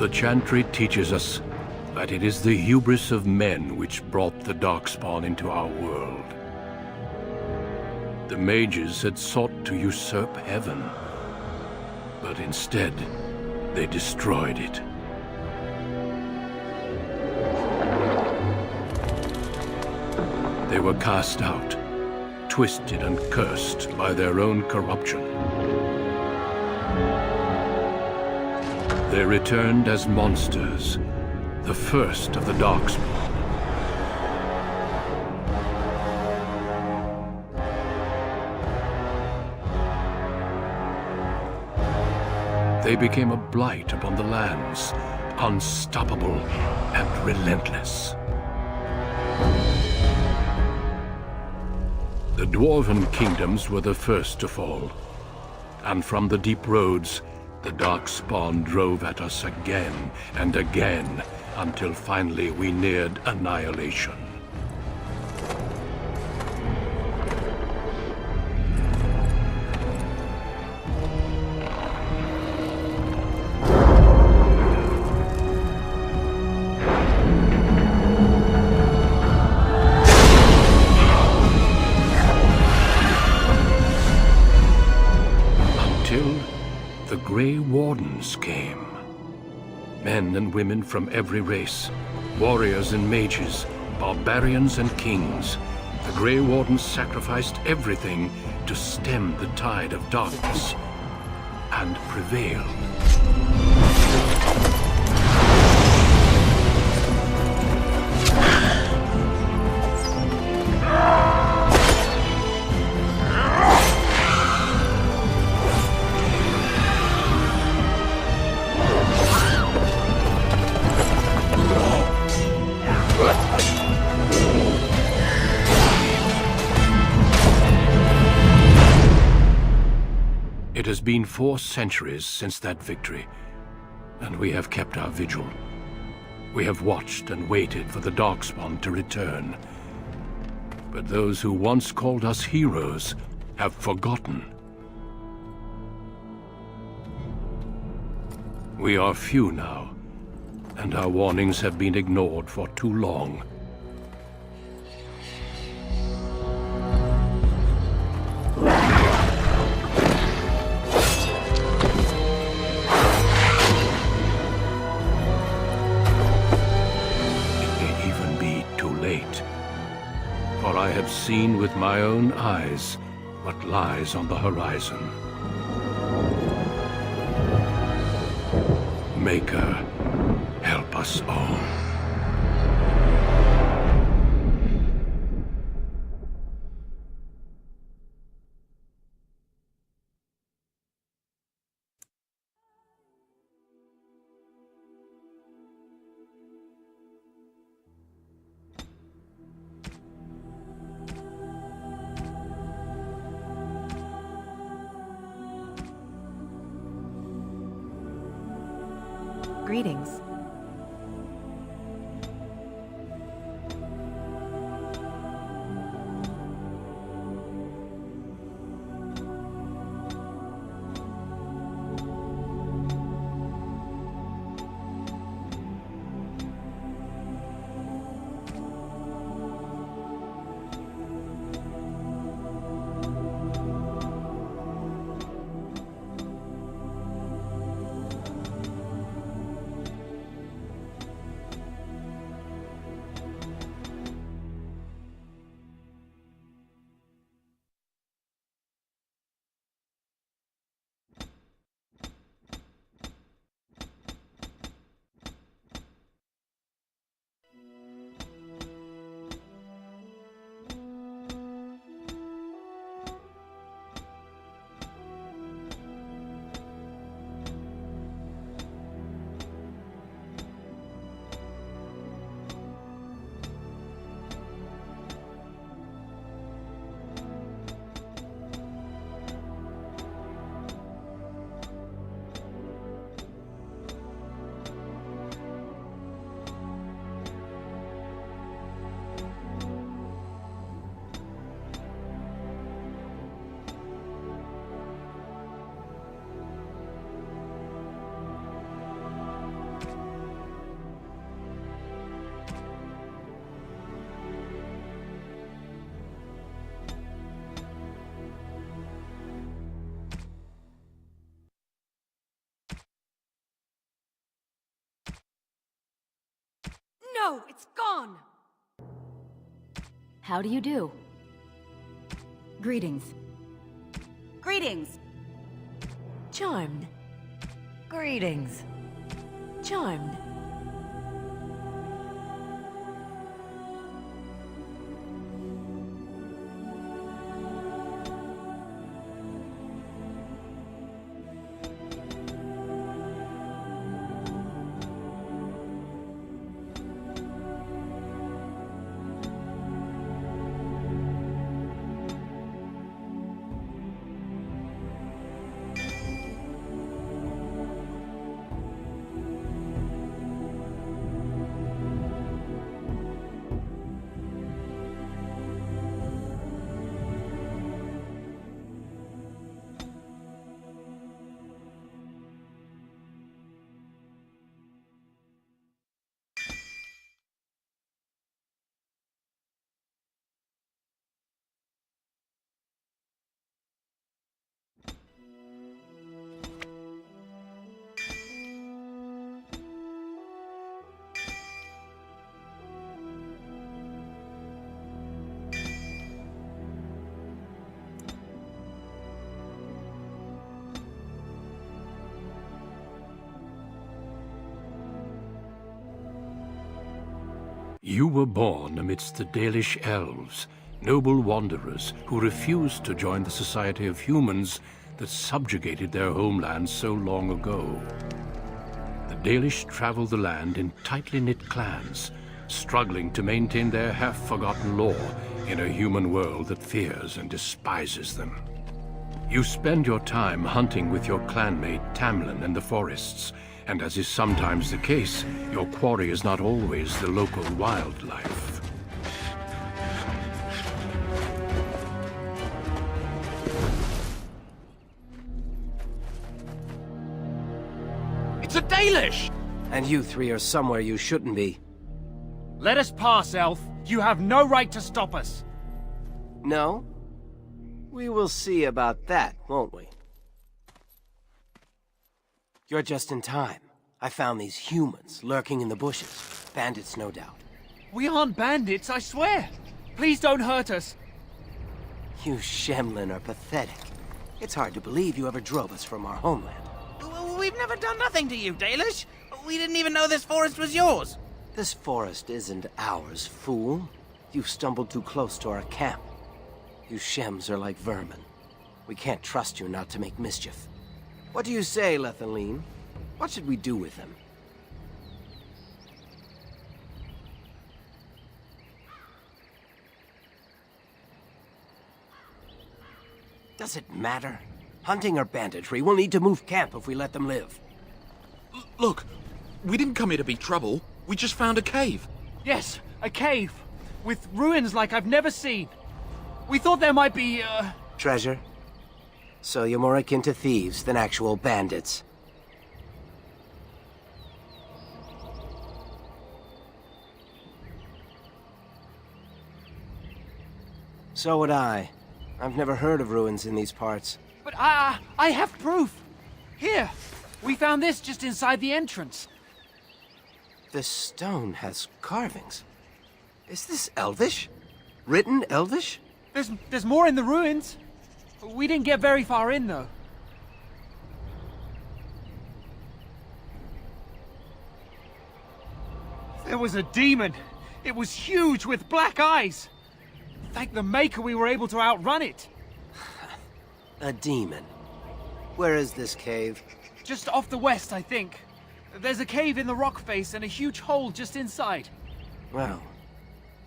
The Chantry teaches us that it is the hubris of men which brought the Darkspawn into our world. The mages had sought to usurp heaven, but instead, they destroyed it. They were cast out, twisted and cursed by their own corruption. They returned as monsters, the first of the Darkspawn. They became a blight upon the lands, unstoppable and relentless. The Dwarven kingdoms were the first to fall, and from the deep roads, the Darkspawn drove at us again and again, until finally we neared annihilation. The Grey Wardens came. Men and women from every race, warriors and mages, barbarians and kings. The Grey Wardens sacrificed everything to stem the tide of darkness, and prevailed. It has been 4 centuries since that victory, and we have kept our vigil. We have watched and waited for the Darkspawn to return. But those who once called us heroes have forgotten. We are few now, and our warnings have been ignored for too long. For I have seen with my own eyes what lies on the horizon. Maker, help us all. Greetings. No, it's gone! How do you do? Greetings. Greetings! Charmed. Greetings. Charmed. You were born amidst the Dalish elves, noble wanderers who refused to join the society of humans that subjugated their homeland so long ago. The Dalish travel the land in tightly knit clans, struggling to maintain their half-forgotten lore in a human world that fears and despises them. You spend your time hunting with your clanmate Tamlin in the forests, and as is sometimes the case, your quarry is not always the local wildlife. It's a Dalish! And you three are somewhere you shouldn't be. Let us pass, Elf. You have no right to stop us. No? We will see about that, won't we? You're just in time. I found these humans lurking in the bushes. Bandits, no doubt. We aren't bandits, I swear. Please don't hurt us. You Shemlin are pathetic. It's hard to believe you ever drove us from our homeland. We've never done nothing to you, Dalish. We didn't even know this forest was yours. This forest isn't ours, fool. You've stumbled too close to our camp. You Shems are like vermin. We can't trust you not to make mischief. What do you say, Lethaline? What should we do with them? Does it matter? Hunting or banditry, we'll need to move camp if we let them live. Look, we didn't come here to be trouble. We just found a cave. Yes, a cave. With ruins like I've never seen. We thought there might be, Treasure? So you're more akin to thieves than actual bandits. So would I. I've never heard of ruins in these parts. But I have proof. Here, we found this just inside the entrance. This stone has carvings. Is this Elvish? Written Elvish? There's more in the ruins. We didn't get very far in, though. There was a demon. It was huge with black eyes. Thank the Maker we were able to outrun it. A demon. Where is this cave? Just off the west, I think. There's a cave in the rock face and a huge hole just inside. Well,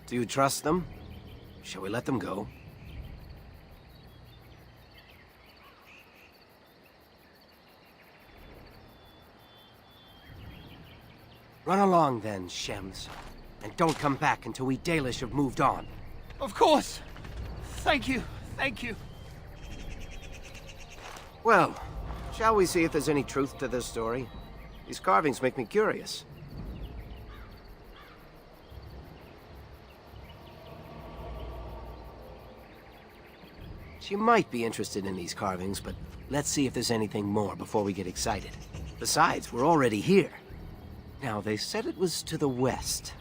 do you trust them? Shall we let them go? Run along then, Shems. And don't come back until we Dalish have moved on. Of course. Thank you. Thank you. Well, shall we see if there's any truth to this story? These carvings make me curious. She might be interested in these carvings, but let's see if there's anything more before we get excited. Besides, we're already here. Now, they said it was to the west.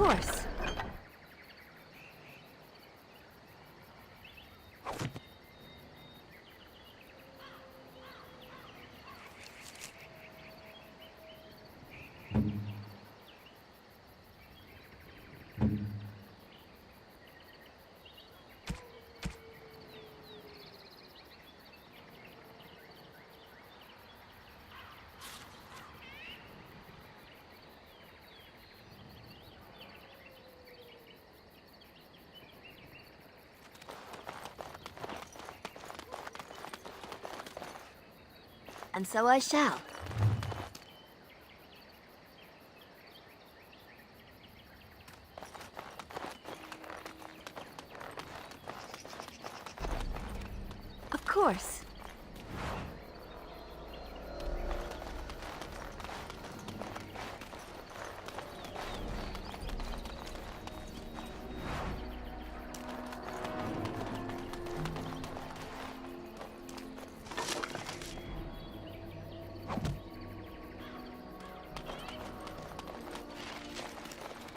course. And so I shall. Of course.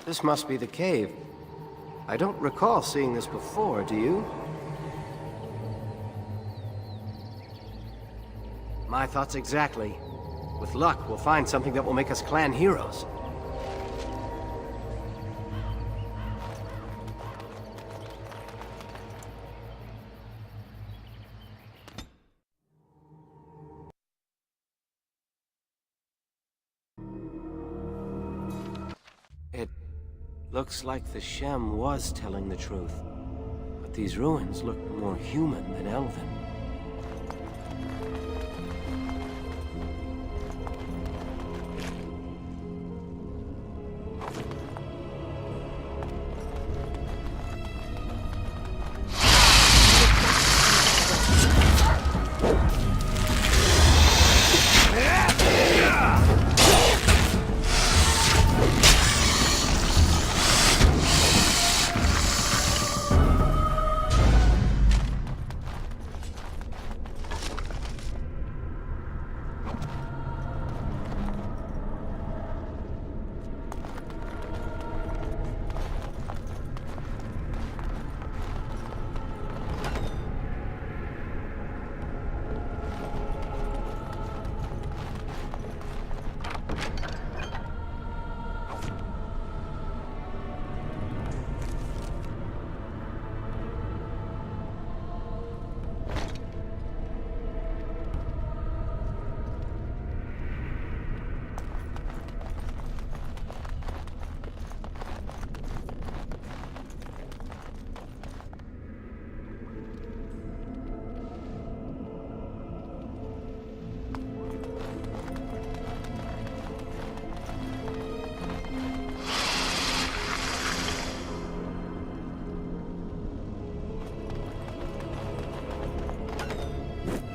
This must be the cave. I don't recall seeing this before, do you? My thoughts exactly. With luck, we'll find something that will make us clan heroes. It looks like the Shem was telling the truth. But these ruins look more human than elven.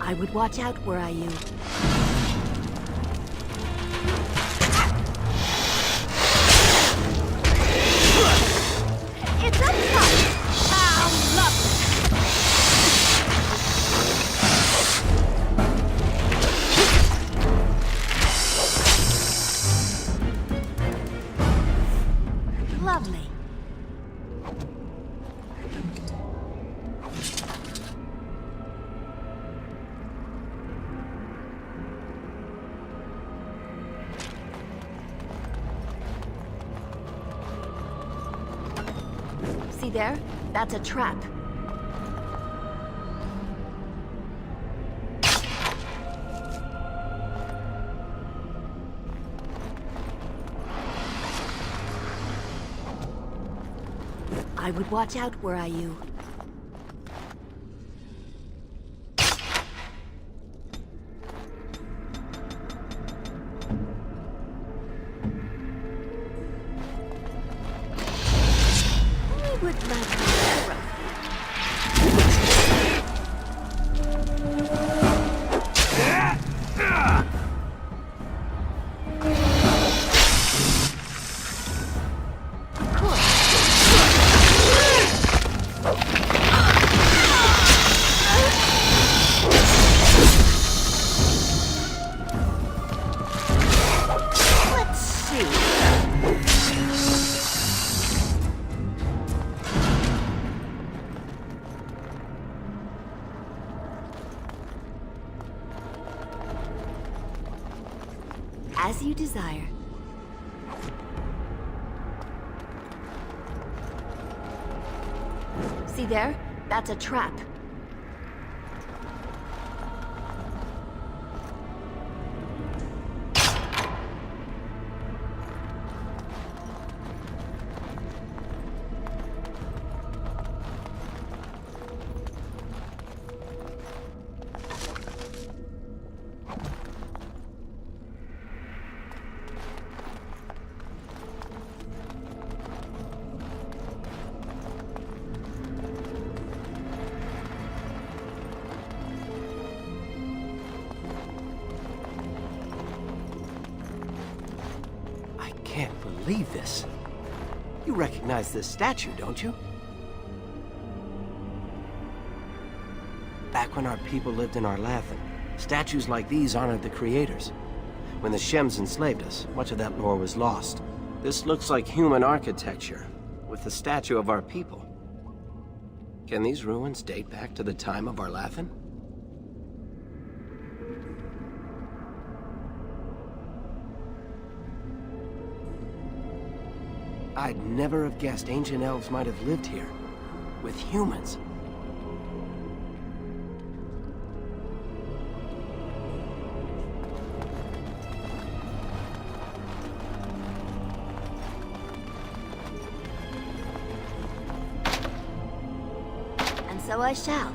I would watch out, were I you. It's a fight! How lovely! Lovely. See there? That's a trap. I would watch out, were I you. Would like a trophy. Let's see. desire. See there? That's a trap. I can't believe this. You recognize this statue, don't you? Back when our people lived in Arlathan, statues like these honored the creators. When the Shems enslaved us, much of that lore was lost. This looks like human architecture, with the statue of our people. Can these ruins date back to the time of Arlathan? I'd never have guessed ancient elves might have lived here, with humans. And so I shall.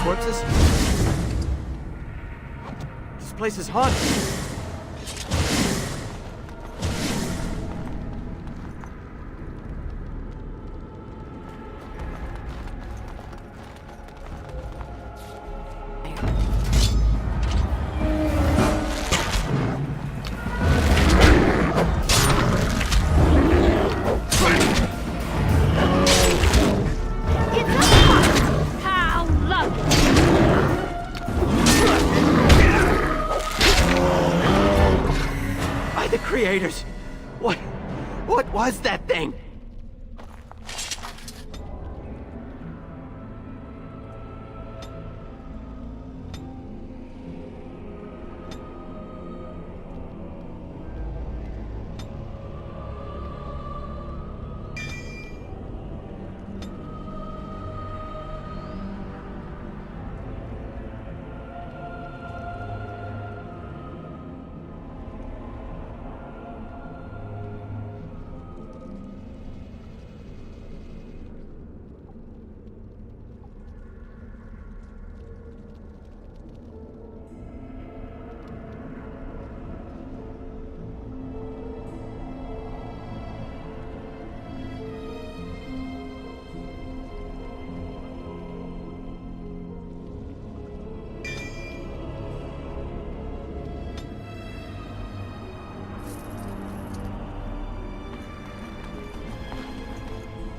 Corpses? This place is haunted. How lovely! By the creators! What was that thing?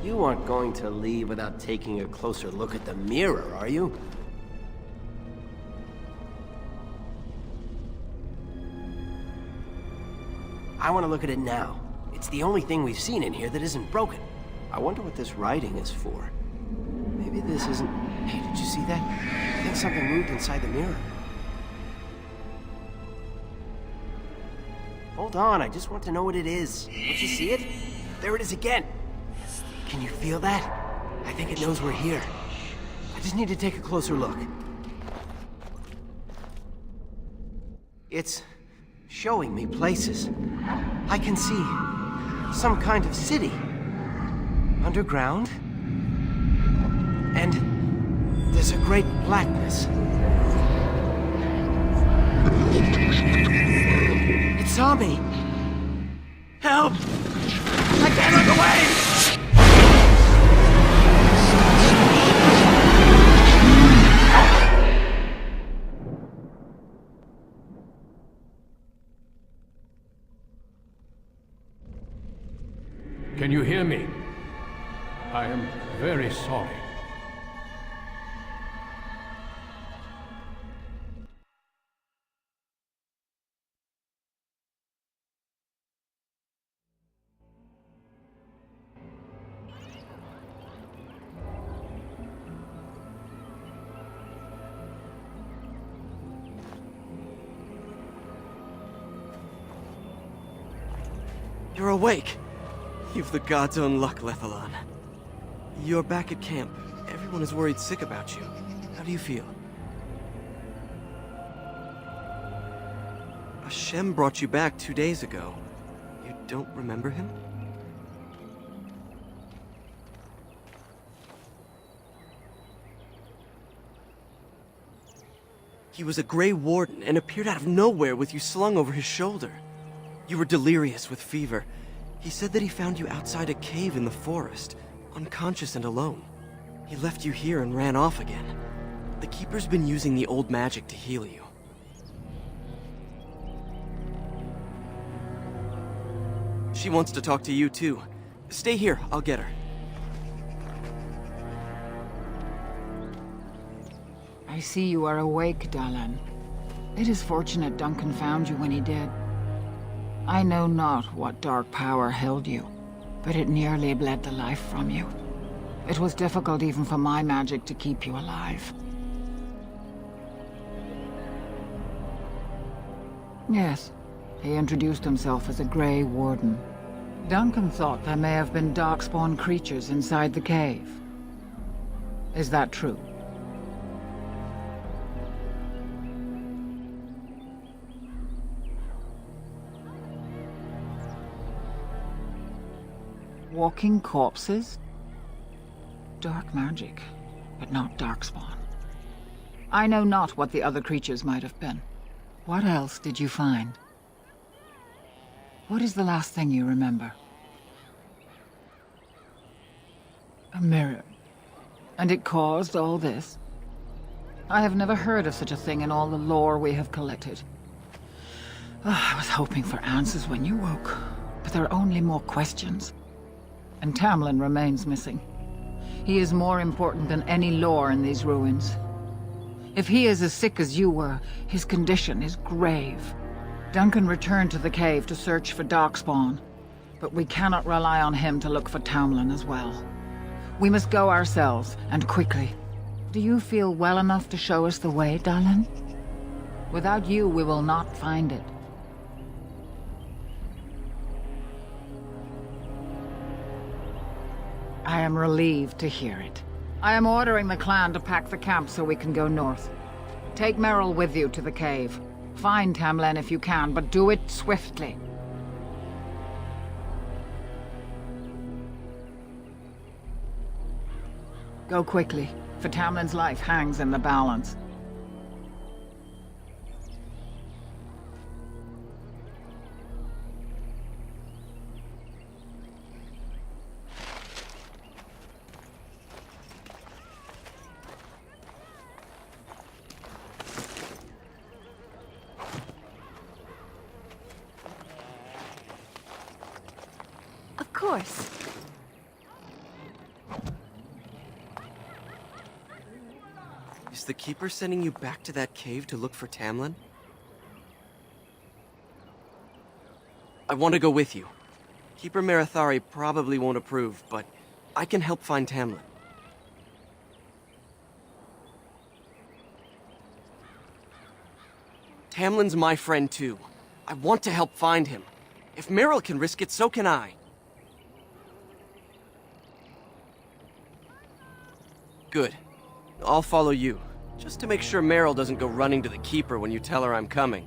You aren't going to leave without taking a closer look at the mirror, are you? I want to look at it now. It's the only thing we've seen in here that isn't broken. I wonder what this writing is for. Maybe this isn't... Hey, did you see that? I think something moved inside the mirror. Hold on, I just want to know what it is. Don't you see it? There it is again. Can you feel that? I think it knows we're here. I just need to take a closer look. It's showing me places. I can see some kind of city. Underground. And there's a great blackness. It saw me. Help! I can't look away! Can you hear me? I am very sorry. You're awake! You've the god's own luck, Lethalon. You're back at camp. Everyone is worried sick about you. How do you feel? Shem brought you back 2 days ago. You don't remember him? He was a Grey Warden and appeared out of nowhere with you slung over his shoulder. You were delirious with fever. He said that he found you outside a cave in the forest, unconscious and alone. He left you here and ran off again. The Keeper's been using the old magic to heal you. She wants to talk to you too. Stay here, I'll get her. I see you are awake, Dahlan. It is fortunate Duncan found you when he did. I know not what dark power held you, but it nearly bled the life from you. It was difficult even for my magic to keep you alive. Yes, he introduced himself as a Grey Warden. Duncan thought there may have been darkspawn creatures inside the cave. Is that true? Walking corpses? Dark magic, but not darkspawn. I know not what the other creatures might have been. What else did you find? What is the last thing you remember? A mirror. And it caused all this? I have never heard of such a thing in all the lore we have collected. I was hoping for answers when you woke, but there are only more questions. And Tamlin remains missing. He is more important than any lore in these ruins. If he is as sick as you were, his condition is grave. Duncan returned to the cave to search for Darkspawn, but we cannot rely on him to look for Tamlin as well. We must go ourselves, and quickly. Do you feel well enough to show us the way, Dahlan? Without you, we will not find it. I am relieved to hear it. I am ordering the clan to pack the camp so we can go north. Take Merrill with you to the cave. Find Tamlin if you can, but do it swiftly. Go quickly, for Tamlin's life hangs in the balance. Of course. Is the Keeper sending you back to that cave to look for Tamlin? I want to go with you. Keeper Marathari probably won't approve, but I can help find Tamlin. Tamlin's my friend too. I want to help find him. If Merrill can risk it, so can I. Good. I'll follow you, just to make sure Merrill doesn't go running to the Keeper when you tell her I'm coming.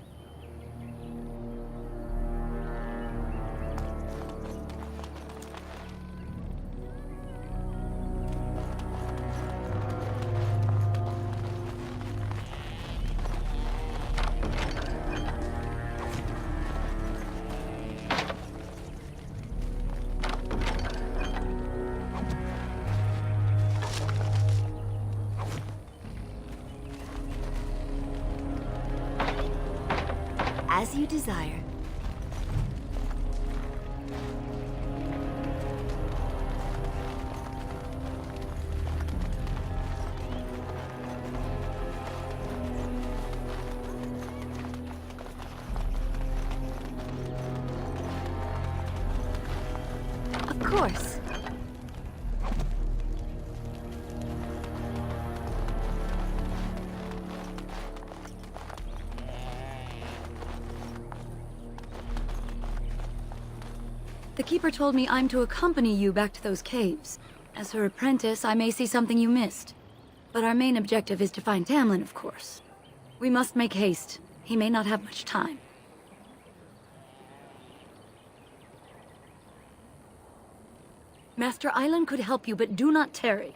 As you desire. course. The Keeper told me I'm to accompany you back to those caves. As her apprentice, I may see something you missed. But our main objective is to find Tamlin, of course. We must make haste. He may not have much time. Master Island could help you, but do not tarry.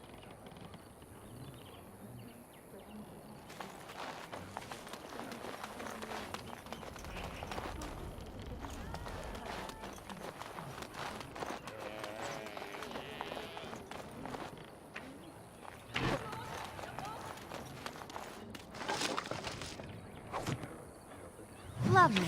Lovely.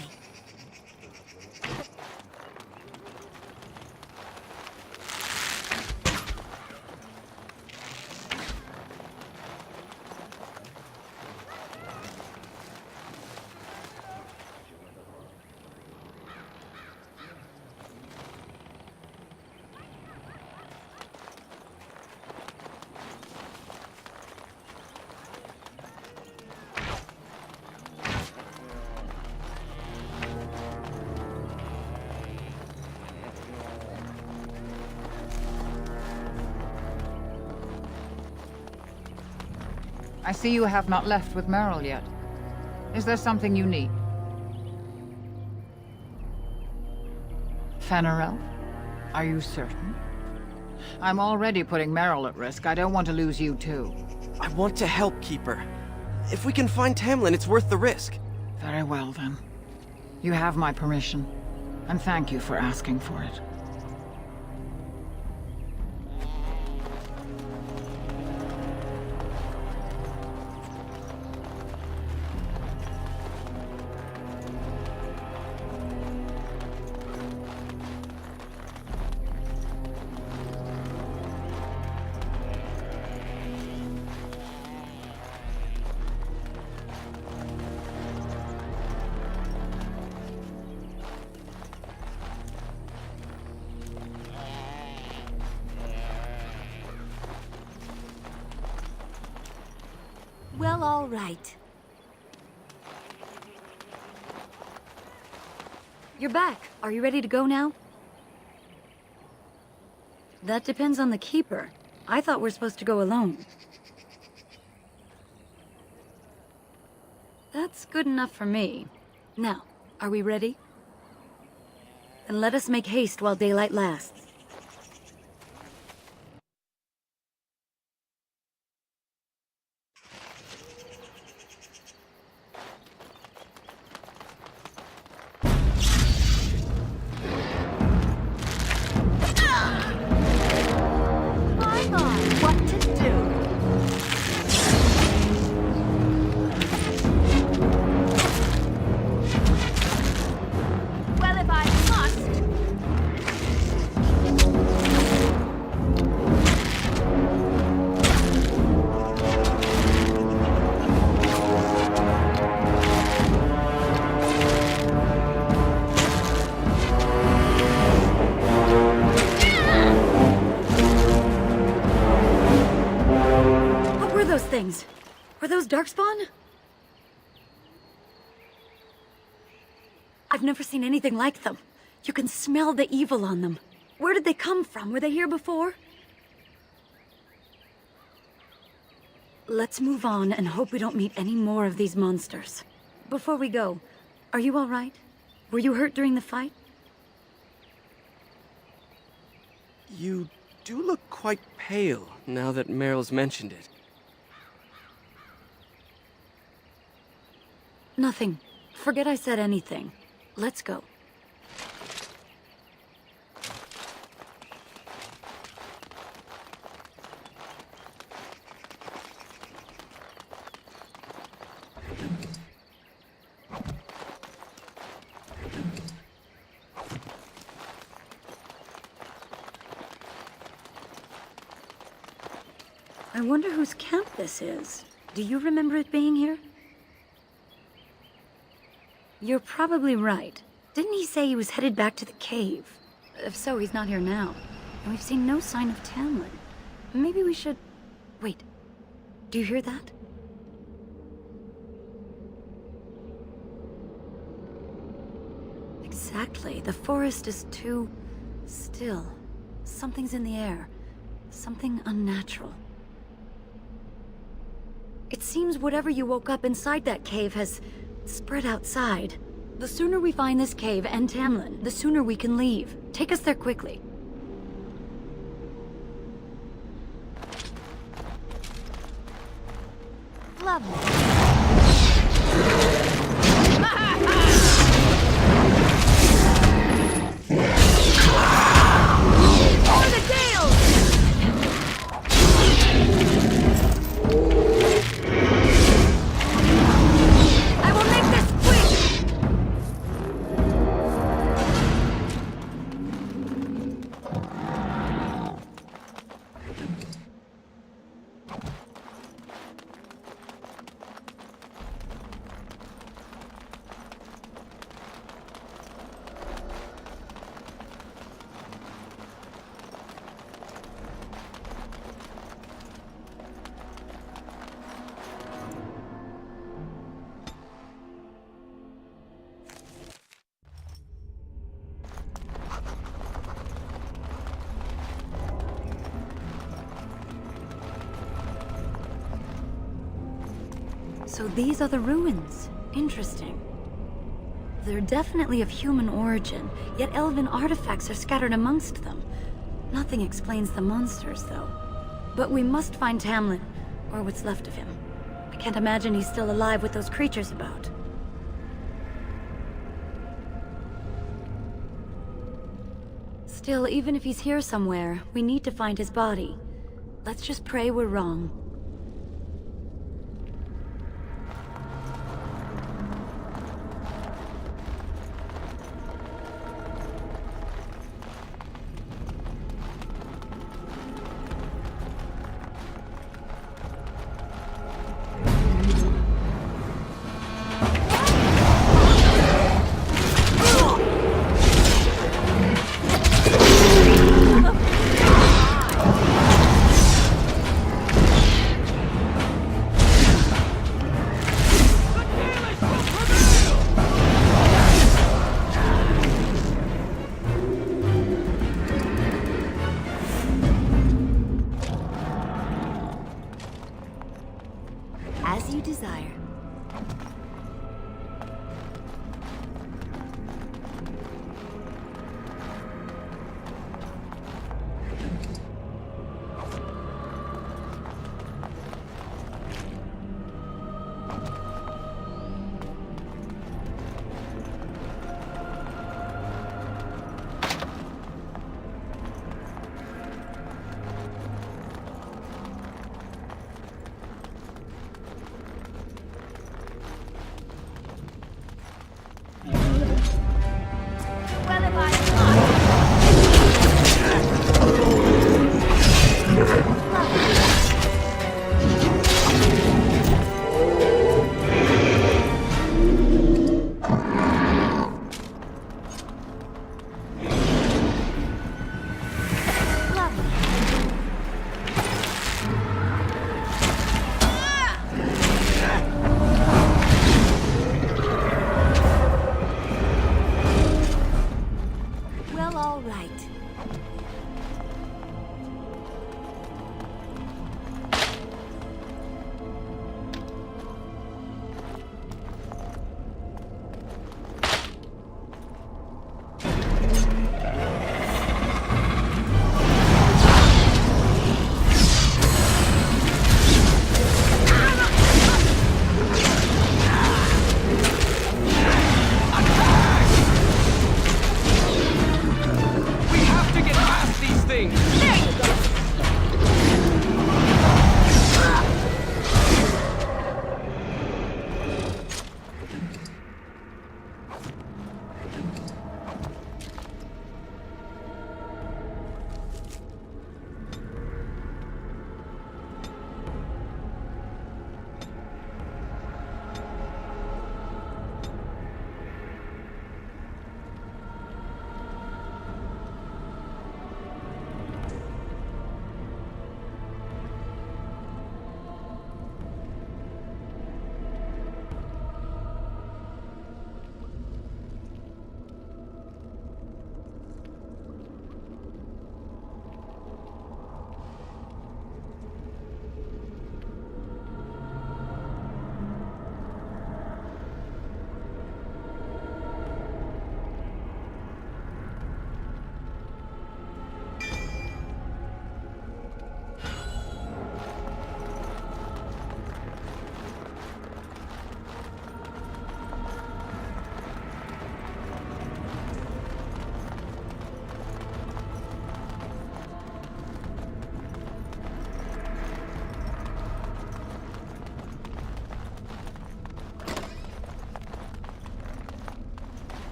I see you have not left with Merrill yet. Is there something you need? Fenarel? Are you certain? I'm already putting Merrill at risk. I don't want to lose you too. I want to help, Keeper. If we can find Tamlin, it's worth the risk. Very well, then. You have my permission. And thank you for asking for it. Well, all right. You're back. Are you ready to go now? That depends on the Keeper. I thought we're supposed to go alone. That's good enough for me. Now, are we ready? Then let us make haste while daylight lasts. I'm on what to do. Well, if I must. What were those things? Were those Darkspawn? I've never seen anything like them. You can smell the evil on them. Where did they come from? Were they here before? Let's move on and hope we don't meet any more of these monsters. Before we go, are you all right? Were you hurt during the fight? You do look quite pale now that Meryl's mentioned it. Nothing. Forget I said anything. Let's go. I wonder whose camp this is. Do you remember it being here? You're probably right. Didn't he say he was headed back to the cave? If so, he's not here now. and we've seen no sign of Tamlin. Maybe we should... Wait. Do you hear that? Exactly. The forest is too... still. Something's in the air. Something unnatural. It seems whatever you woke up inside that cave has spread outside. The sooner we find this cave and Tamlin, the sooner we can leave. Take us there quickly. Lovely. So these are the ruins. Interesting. They're definitely of human origin, yet elven artifacts are scattered amongst them. Nothing explains the monsters, though. But we must find Tamlin, or what's left of him. I can't imagine he's still alive with those creatures about. Still, even if he's here somewhere, we need to find his body. Let's just pray we're wrong. As you desire.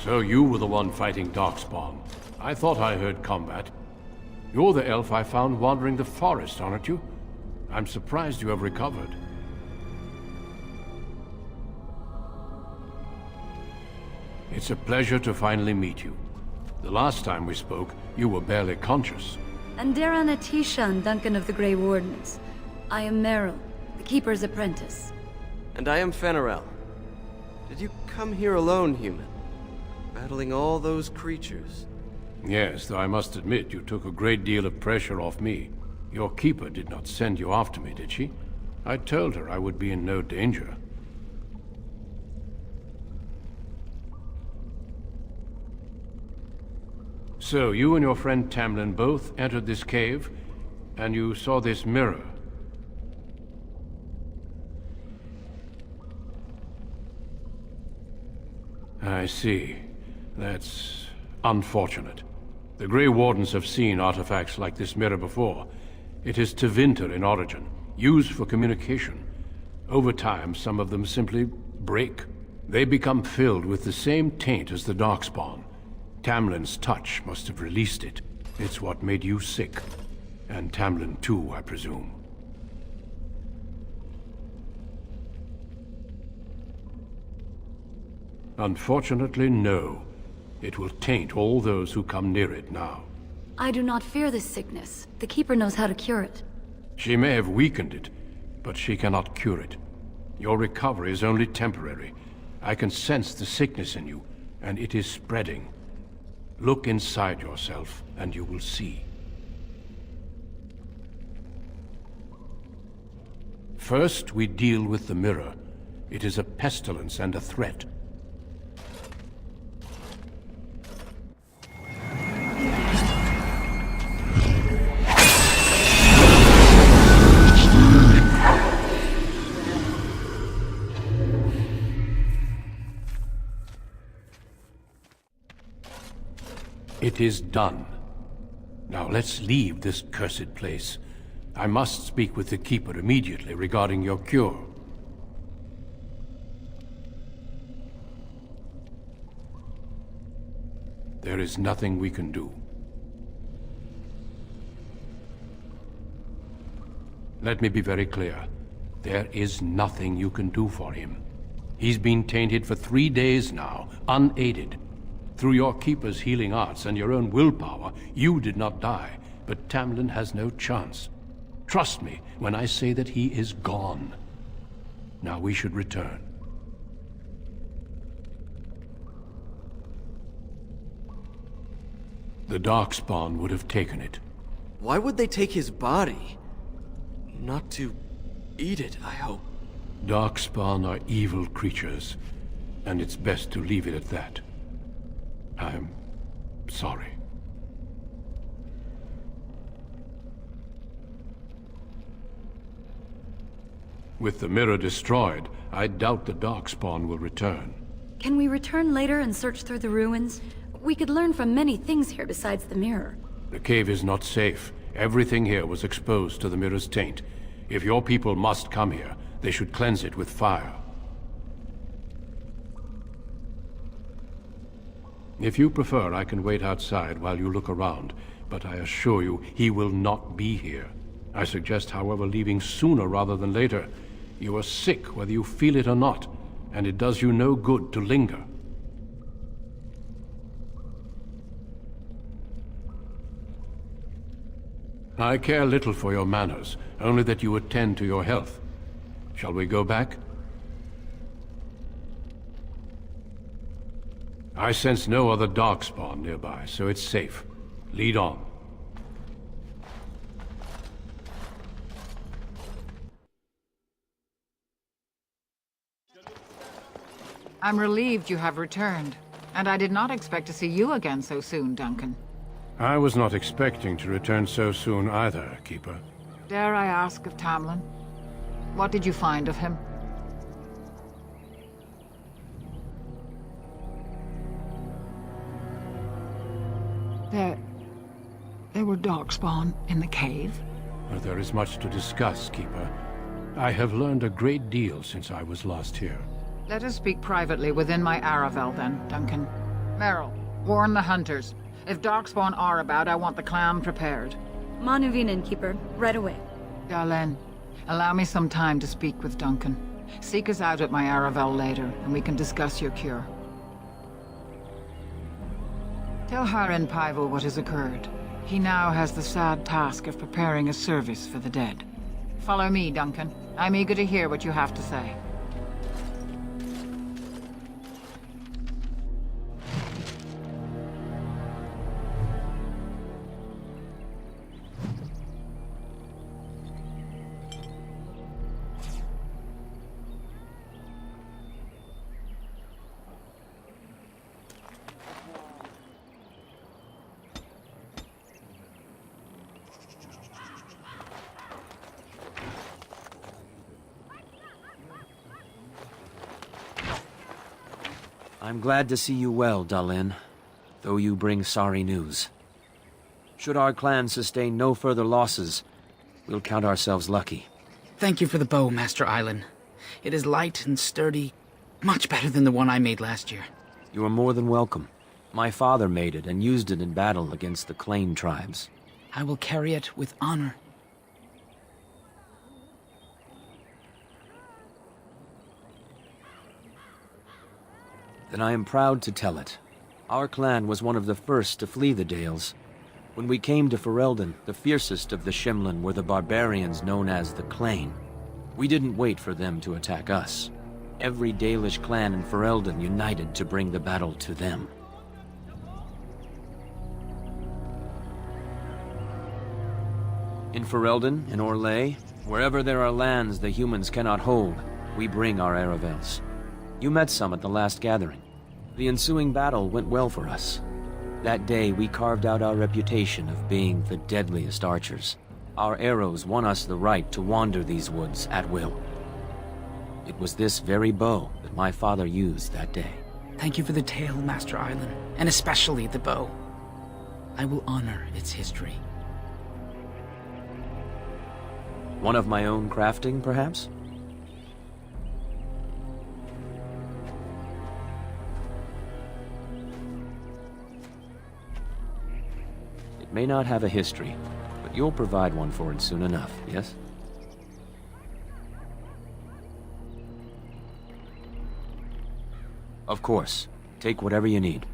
So you were the one fighting Darkspawn. I thought I heard combat. You're the elf I found wandering the forest, aren't you? I'm surprised you have recovered. It's a pleasure to finally meet you. The last time we spoke, you were barely conscious. Andera Natishan, Duncan of the Grey Wardens. I am Meryl, the Keeper's apprentice. And I am Fenarel. Did you come here alone, human? Battling all those creatures? Yes, though I must admit you took a great deal of pressure off me. Your keeper did not send you after me, did she? I told her I would be in no danger. So, you and your friend Tamlin both entered this cave, and you saw this mirror. I see. That's unfortunate. The Grey Wardens have seen artifacts like this mirror before. It is Tevinter in origin, used for communication. Over time, some of them simply break. They become filled with the same taint as the Darkspawn. Tamlin's touch must have released it. It's what made you sick. And Tamlin too, I presume. Unfortunately, no. It will taint all those who come near it now. I do not fear this sickness. The Keeper knows how to cure it. She may have weakened it, but she cannot cure it. Your recovery is only temporary. I can sense the sickness in you, and it is spreading. Look inside yourself, and you will see. First, we deal with the mirror. It is a pestilence and a threat. It is done. Now let's leave this cursed place. I must speak with the Keeper immediately regarding your cure. There is nothing we can do. Let me be very clear. There is nothing you can do for him. He's been tainted for 3 days now, unaided. Through your Keeper's healing arts and your own willpower, you did not die, but Tamlin has no chance. Trust me when I say that he is gone. Now we should return. The Darkspawn would have taken it. Why would they take his body? Not to eat it, I hope. Darkspawn are evil creatures, and it's best to leave it at that. I'm sorry. With the mirror destroyed, I doubt the Darkspawn will return. Can we return later and search through the ruins? We could learn from many things here besides the mirror. The cave is not safe. Everything here was exposed to the mirror's taint. If your people must come here, they should cleanse it with fire. If you prefer, I can wait outside while you look around, but I assure you, he will not be here. I suggest, however, leaving sooner rather than later. You are sick, whether you feel it or not, and it does you no good to linger. I care little for your manners, only that you attend to your health. Shall we go back? I sense no other Darkspawn nearby, so it's safe. Lead on. I'm relieved you have returned, and I did not expect to see you again so soon, Duncan. I was not expecting to return so soon either, Keeper. Dare I ask of Tamlin? What did you find of him? There were Darkspawn in the cave? Well, there is much to discuss, Keeper. I have learned a great deal since I was last here. Let us speak privately within my Aravel then, Duncan. Meryl, warn the hunters. If Darkspawn are about, I want the clan prepared. Manuvinen, Keeper. Right away. Darlene, allow me some time to speak with Duncan. Seek us out at my Aravel later, and we can discuss your cure. Tell Haren Paival what has occurred. He now has the sad task of preparing a service for the dead. Follow me, Duncan. I'm eager to hear what you have to say. I'm glad to see you well, Dalin, though you bring sorry news. Should our clan sustain no further losses, we'll count ourselves lucky. Thank you for the bow, Master Island. It is light and sturdy, much better than the one I made last year. You are more than welcome. My father made it and used it in battle against the Clane tribes. I will carry it with honor. Then I am proud to tell it. Our clan was one of the first to flee the Dales. When we came to Ferelden, the fiercest of the Shimlin were the barbarians known as the Clane. We didn't wait for them to attack us. Every Dalish clan in Ferelden united to bring the battle to them. In Ferelden, in Orlais, wherever there are lands the humans cannot hold, we bring our Aravels. You met some at the last gathering. The ensuing battle went well for us. That day, we carved out our reputation of being the deadliest archers. Our arrows won us the right to wander these woods at will. It was this very bow that my father used that day. Thank you for the tale, Master Island, and especially the bow. I will honor its history. One of my own crafting, perhaps? It may not have a history, but you'll provide one for it soon enough, yes? Of course. Take whatever you need.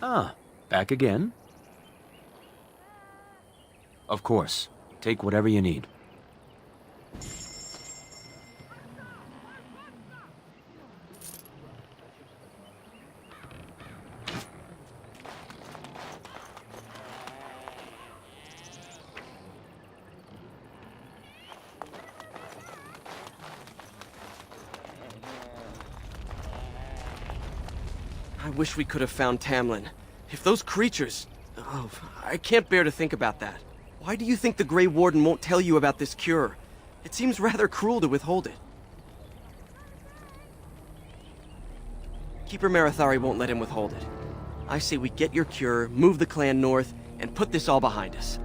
Ah, back again? Of course. Take whatever you need. I wish we could have found Tamlin. If those creatures... Oh, I can't bear to think about that. Why do you think the Grey Warden won't tell you about this cure? It seems rather cruel to withhold it. Keeper Marethari won't let him withhold it. I say we get your cure, move the clan north, and put this all behind us.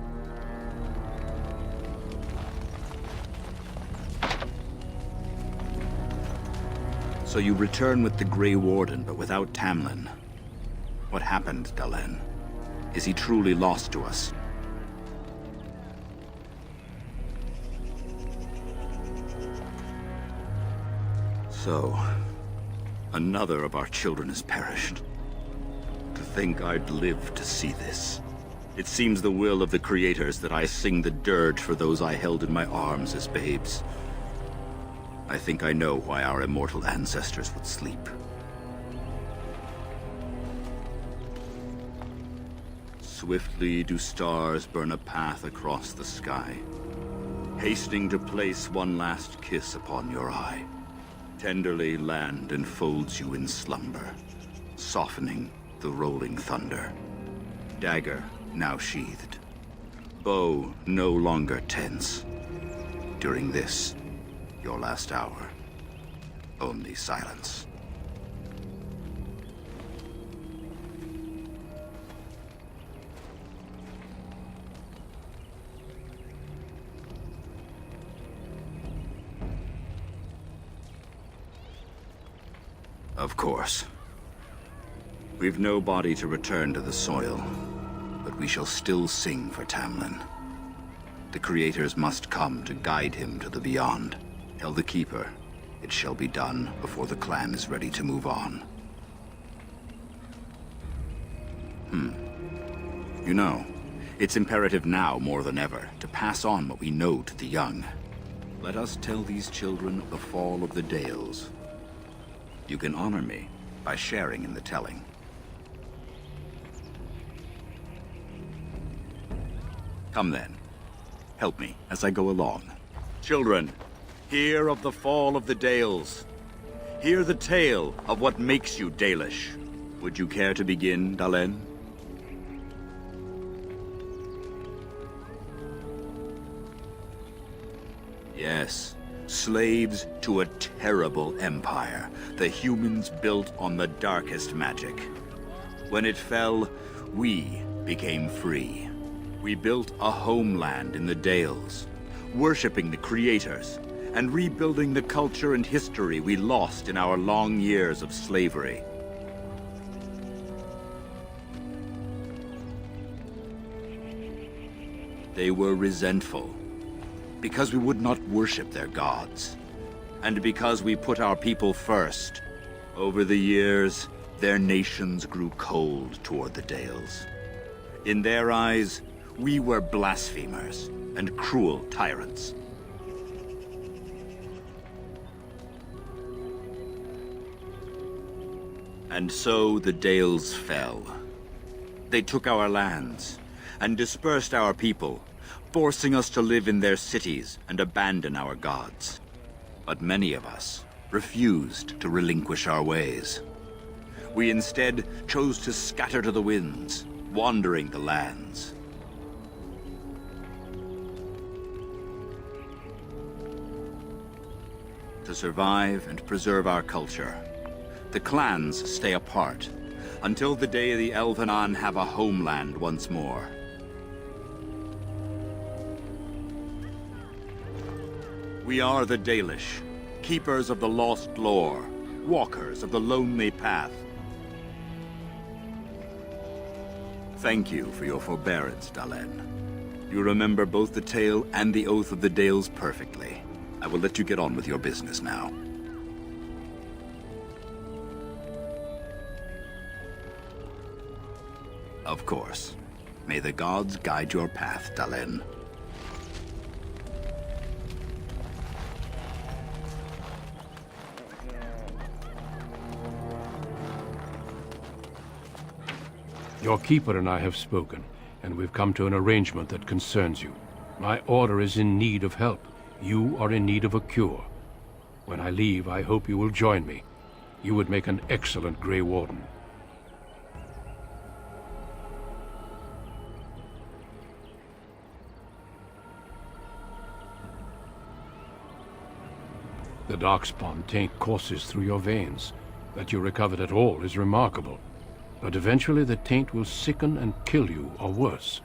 So you return with the Grey Warden, but without Tamlin. What happened, Dalen? Is he truly lost to us? So, another of our children has perished. To think I'd live to see this. It seems the will of the Creators that I sing the dirge for those I held in my arms as babes. I think I know why our immortal ancestors would sleep. Swiftly do stars burn a path across the sky, hastening to place one last kiss upon your eye. Tenderly land enfolds you in slumber, softening the rolling thunder. Dagger now sheathed, bow no longer tense. During this, your last hour, only silence. Of course. We've no body to return to the soil, but we shall still sing for Tamlin. The Creators must come to guide him to the beyond. Tell the Keeper, it shall be done before the clan is ready to move on. You know, it's imperative now more than ever to pass on what we know to the young. Let us tell these children the fall of the Dales. You can honor me by sharing in the telling. Come then. Help me as I go along. Children, hear of the fall of the Dales. Hear the tale of what makes you Dalish. Would you care to begin, Dalen? Yes. Slaves to a terrible empire, the humans built on the darkest magic. When it fell, we became free. We built a homeland in the Dales, worshipping the Creators, and rebuilding the culture and history we lost in our long years of slavery. They were resentful, because we would not worship their gods, and because we put our people first. Over the years, their nations grew cold toward the Dales. In their eyes, we were blasphemers and cruel tyrants. And so the Dales fell. They took our lands and dispersed our people, forcing us to live in their cities and abandon our gods. But many of us refused to relinquish our ways. We instead chose to scatter to the winds, wandering the lands. To survive and preserve our culture, the clans stay apart until the day the Elvenan have a homeland once more. We are the Dalish, keepers of the lost lore, walkers of the lonely path. Thank you for your forbearance, Dalen. You remember both the tale and the Oath of the Dales perfectly. I will let you get on with your business now. Of course. May the gods guide your path, Dalen. Your keeper and I have spoken, and we've come to an arrangement that concerns you. My order is in need of help. You are in need of a cure. When I leave, I hope you will join me. You would make an excellent Grey Warden. The Darkspawn taint courses through your veins. That you recovered at all is remarkable. But eventually the taint will sicken and kill you, or worse.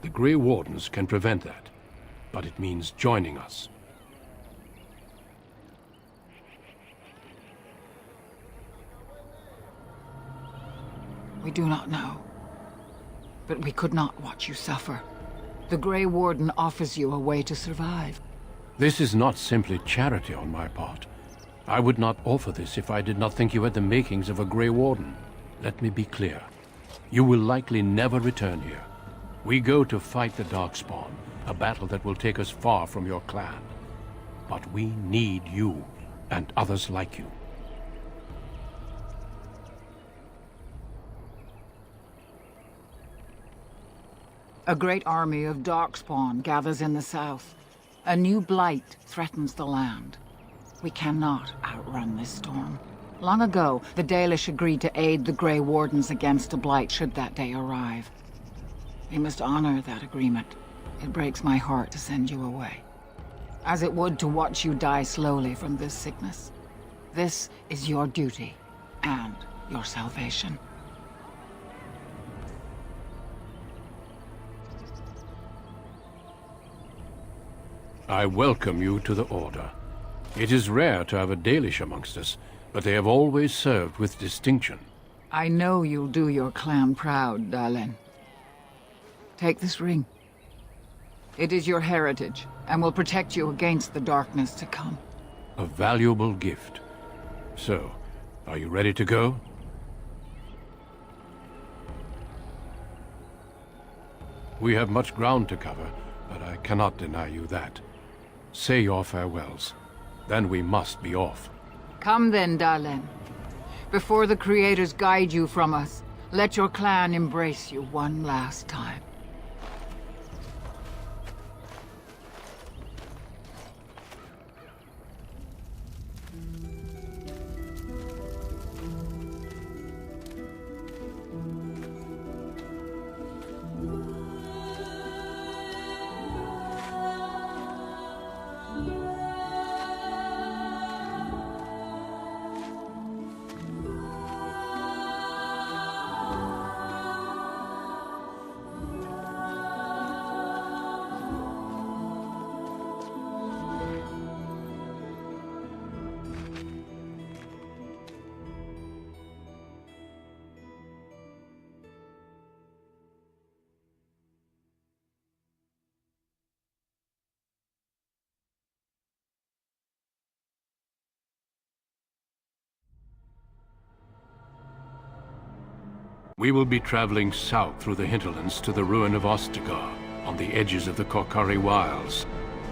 The Grey Wardens can prevent that, but it means joining us. We do not know. But we could not watch you suffer. The Grey Warden offers you a way to survive. This is not simply charity on my part. I would not offer this if I did not think you had the makings of a Grey Warden. Let me be clear. You will likely never return here. We go to fight the Darkspawn, a battle that will take us far from your clan. But we need you, and others like you. A great army of Darkspawn gathers in the south. A new blight threatens the land. We cannot outrun this storm. Long ago, the Dalish agreed to aid the Grey Wardens against a blight should that day arrive. We must honor that agreement. It breaks my heart to send you away, as it would to watch you die slowly from this sickness. This is your duty, and your salvation. I welcome you to the Order. It is rare to have a Dalish amongst us, but they have always served with distinction. I know you'll do your clan proud, Dalen. Take this ring. It is your heritage, and will protect you against the darkness to come. A valuable gift. So, are you ready to go? We have much ground to cover, but I cannot deny you that. Say your farewells. Then we must be off. Come then, Dalen. Before the Creators guide you from us, let your clan embrace you one last time. We will be traveling south through the hinterlands to the ruin of Ostagar, on the edges of the Korcari Wilds.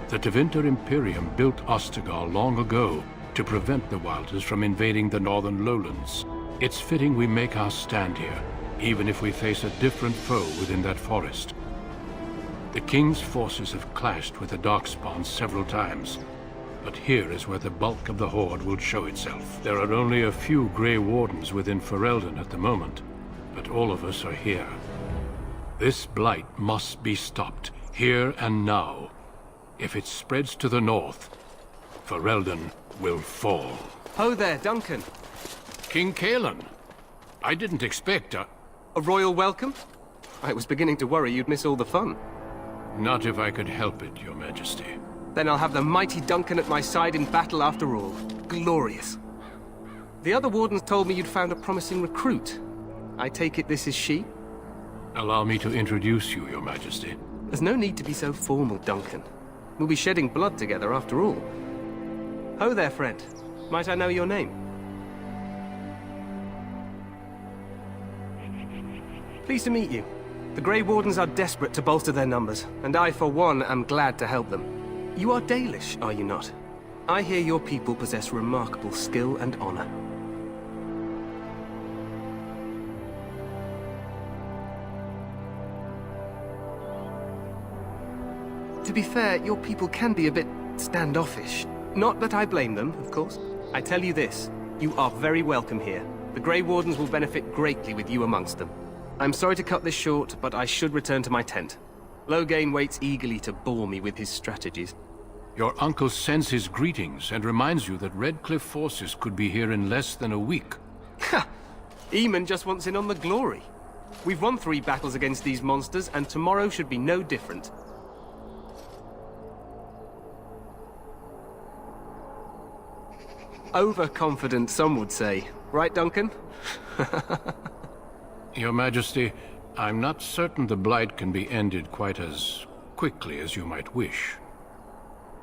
The Tevinter Imperium built Ostagar long ago to prevent the Wilders from invading the northern lowlands. It's fitting we make our stand here, even if we face a different foe within that forest. The King's forces have clashed with the Darkspawn several times, but here is where the bulk of the Horde will show itself. There are only a few Grey Wardens within Ferelden at the moment, but all of us are here. This blight must be stopped, here and now. If it spreads to the north, Ferelden will fall. Ho there, Duncan. King Cailan. I didn't expect A royal welcome? I was beginning to worry you'd miss all the fun. Not if I could help it, Your Majesty. Then I'll have the mighty Duncan at my side in battle after all. Glorious. The other wardens told me you'd found a promising recruit. I take it this is she? Allow me to introduce you, Your Majesty. There's no need to be so formal, Duncan. We'll be shedding blood together after all. Ho there, friend. Might I know your name? Pleased to meet you. The Grey Wardens are desperate to bolster their numbers, and I, for one, am glad to help them. You are Dalish, are you not? I hear your people possess remarkable skill and honor. To be fair, your people can be a bit standoffish. Not that I blame them, of course. I tell you this, you are very welcome here. The Grey Wardens will benefit greatly with you amongst them. I'm sorry to cut this short, but I should return to my tent. Loghain waits eagerly to bore me with his strategies. Your uncle sends his greetings and reminds you that Redcliffe forces could be here in less than a week. Ha! Eamon just wants in on the glory. We've won 3 battles against these monsters, and tomorrow should be no different. Overconfident, some would say. Right, Duncan? Your Majesty, I'm not certain the Blight can be ended quite as quickly as you might wish.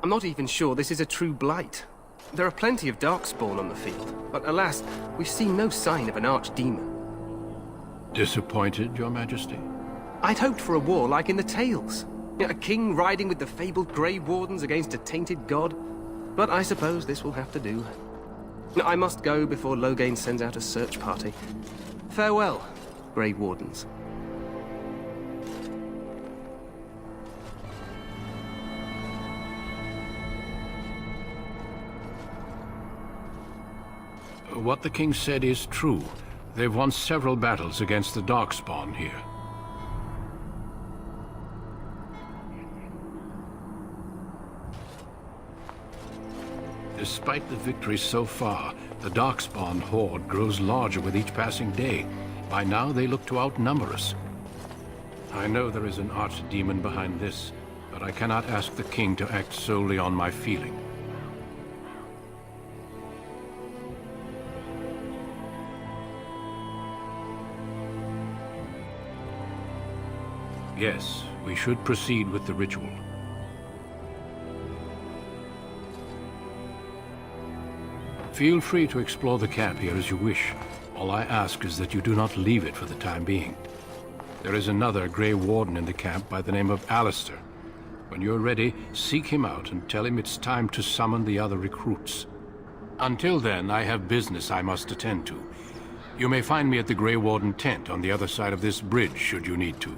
I'm not even sure this is a true Blight. There are plenty of Darkspawn on the field, but alas, we've seen no sign of an archdemon. Disappointed, Your Majesty? I'd hoped for a war like in the Tales. A king riding with the fabled Grey Wardens against a tainted god. But I suppose this will have to do. I must go before Loghain sends out a search party. Farewell, Grey Wardens. What the king said is true. They've won several battles against the Darkspawn here. Despite the victories so far, the Darkspawn horde grows larger with each passing day. By now, they look to outnumber us. I know there is an archdemon behind this, but I cannot ask the king to act solely on my feeling. Yes, we should proceed with the ritual. Feel free to explore the camp here as you wish. All I ask is that you do not leave it for the time being. There is another Grey Warden in the camp by the name of Alistair. When you're ready, seek him out and tell him it's time to summon the other recruits. Until then, I have business I must attend to. You may find me at the Grey Warden tent on the other side of this bridge, should you need to.